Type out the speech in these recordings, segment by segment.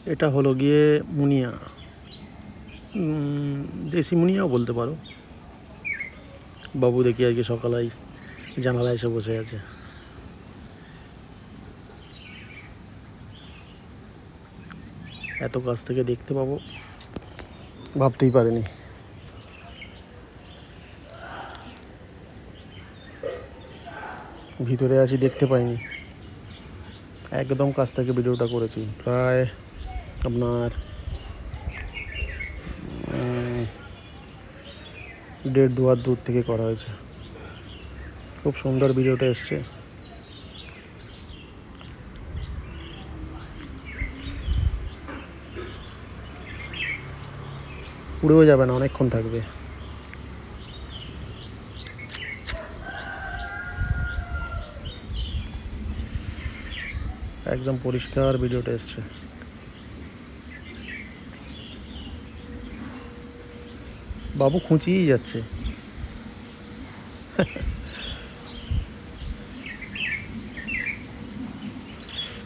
এটা হলো গিয়ে মুনিয়া, দেশি মুনিয়াও বলতে পারো। বাবু দেখি আজকে সকালেই জানালায় এসে বসে আছে। এত কাছ থেকে দেখতে পাবো ভাবতেই পারিনি। ভিতরে আছি, দেখতে পাইনি, একদম কাছ থেকে ভিডিওটা করেছি। প্রায় আপনার 1.5-2 হাত দূর থেকে করা হয়েছে। খুব সুন্দর ভিডিওটা এসছে। উড়েও যাবে না, অনেকক্ষণ থাকবে। একদম পরিষ্কার ভিডিওটা এসছে। বাবু খুঁচিয়েই যাচ্ছে।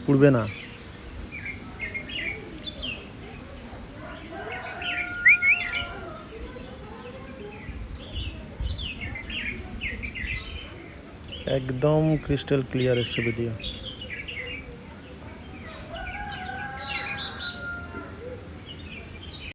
উড়বে না। একদম ক্রিস্টাল ক্লিয়ার এসছে ভিডিও।